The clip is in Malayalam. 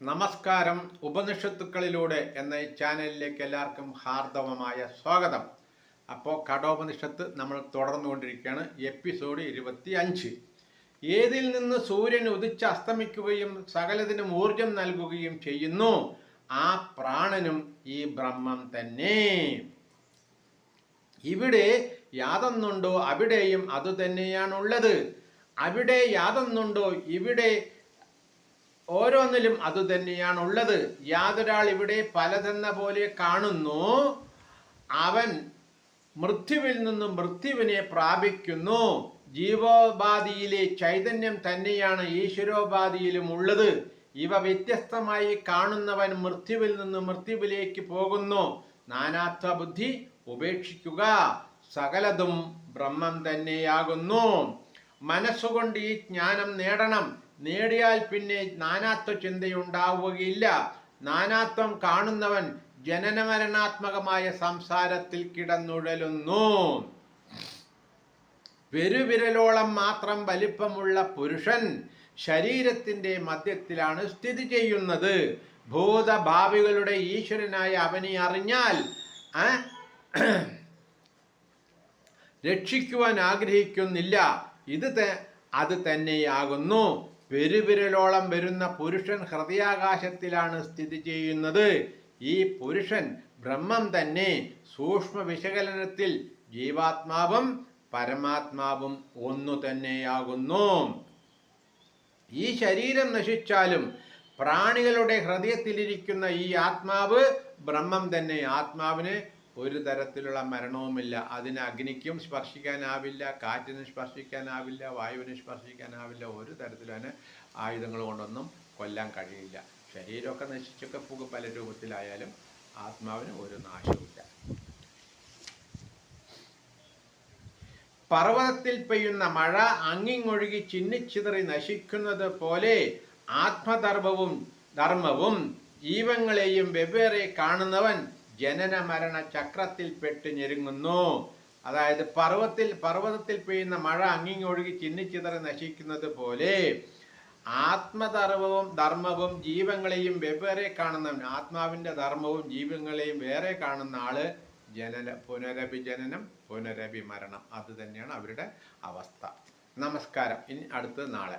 നമസ്കാരം. ഉപനിഷത്തുക്കളിലൂടെ എന്ന ഈ ചാനലിലേക്ക് എല്ലാവർക്കും ഹാർദവമായ സ്വാഗതം. അപ്പോൾ കഠോപനിഷത്ത് നമ്മൾ തുടർന്നുകൊണ്ടിരിക്കുകയാണ്. എപ്പിസോഡ് 25. ഏതിൽ നിന്ന് സൂര്യൻ ഉദിച്ച് അസ്തമിക്കുകയും സകലത്തിനും ഊർജം നൽകുകയും ചെയ്യുന്നു, ആ പ്രാണനും ഈ ബ്രഹ്മം തന്നെ. ഇവിടെ യാതൊന്നുണ്ടോ അവിടെയും അതുതന്നെയാണുള്ളത്. അവിടെ യാതൊന്നുണ്ടോ ഇവിടെ ഓരോന്നിലും അതുതന്നെയാണുള്ളത്. യാതൊരാൾ ഇവിടെ പലതെന്ന പോലെ കാണുന്നു, അവൻ മൃത്യുവിൽ നിന്നും മൃത്യുവിനെ പ്രാപിക്കുന്നു. ജീവോപാധിയിലെ ചൈതന്യം തന്നെയാണ് ഈശ്വരോപാധിയിലും ഉള്ളത്. ഇവ വ്യത്യസ്തമായി കാണുന്നവൻ മൃത്യുവിൽ നിന്ന് മൃത്യുവിലേക്ക് പോകുന്നു. നാനാത്വ ബുദ്ധി ഉപേക്ഷിക്കുക. സകലതും ബ്രഹ്മം തന്നെയാകുന്നു. മനസ്സുകൊണ്ട് ഈ ജ്ഞാനം നേടണം. നേടിയാൽ പിന്നെ നാനാത്വ ചിന്തയുണ്ടാവുകയില്ല. നാനാത്വം കാണുന്നവൻ ജനനമരണാത്മകമായ സംസാരത്തിൽ കിടന്നുഴലുന്നു. പെരുവിരലോളം മാത്രം വലിപ്പമുള്ള പുരുഷൻ ശരീരത്തിന്റെ മധ്യത്തിലാണ് സ്ഥിതി ചെയ്യുന്നത്. ഭൂതഭാവികളുടെ ഈശ്വരനായ അവനെ അറിഞ്ഞാൽ രക്ഷിക്കുവാൻ ആഗ്രഹിക്കുന്നില്ല. അത് തന്നെയാകുന്നു. പെരുവിരലോളം വരുന്ന പുരുഷൻ ഹൃദയാകാശത്തിലാണ് സ്ഥിതി ചെയ്യുന്നത്. ഈ പുരുഷൻ ബ്രഹ്മം തന്നെ. സൂക്ഷ്മ വിശകലനത്തിൽ ജീവാത്മാവും പരമാത്മാവും ഒന്നു തന്നെയാകുന്നു. ഈ ശരീരം നശിച്ചാലും പ്രാണികളുടെ ഹൃദയത്തിലിരിക്കുന്ന ഈ ആത്മാവ് ബ്രഹ്മം തന്നെ. ആത്മാവിന് ഒരു തരത്തിലുള്ള മരണവുമില്ല. അതിന് അഗ്നിക്കും സ്പർശിക്കാനാവില്ല, കാറ്റിന് സ്പർശിക്കാനാവില്ല, വായുവിന് സ്പർശിക്കാനാവില്ല. ഒരു തരത്തിലും അതിന് ആയുധങ്ങൾ കൊണ്ടൊന്നും കൊല്ലാൻ കഴിയില്ല. ശരീരമൊക്കെ നശിച്ചൊക്കെ പോകും പല രൂപത്തിലായാലും ആത്മാവിന് ഒരു നാശവുമില്ല. പർവ്വതത്തിൽ പെയ്യുന്ന മഴ അങ്ങിങ്ങൊഴുകി ചിന്നിച്ചിതറി നശിക്കുന്നത് പോലെ ധർമ്മവും ജീവങ്ങളെയും വെവ്വേറെ കാണുന്നവൻ ജനന മരണ ചക്രത്തിൽപ്പെട്ട് ഞെരുങ്ങുന്നു. അതായത് പർവ്വതത്തിൽ പെയ്യുന്ന മഴ അങ്ങിങ്ങൊഴുകി ചിന്നിച്ചിതറി നശിക്കുന്നത് പോലെ ധർമ്മവും ജീവങ്ങളെയും വെവ്വേറെ കാണുന്നവൻ, ആത്മാവിന്റെ ധർമ്മവും ജീവങ്ങളെയും വേറെ കാണുന്ന ആള് പുനരഭിജനനം പുനരഭിമരണം. അത് തന്നെയാണ് അവരുടെ അവസ്ഥ. നമസ്കാരം. ഇനി അടുത്തത് നാളെ.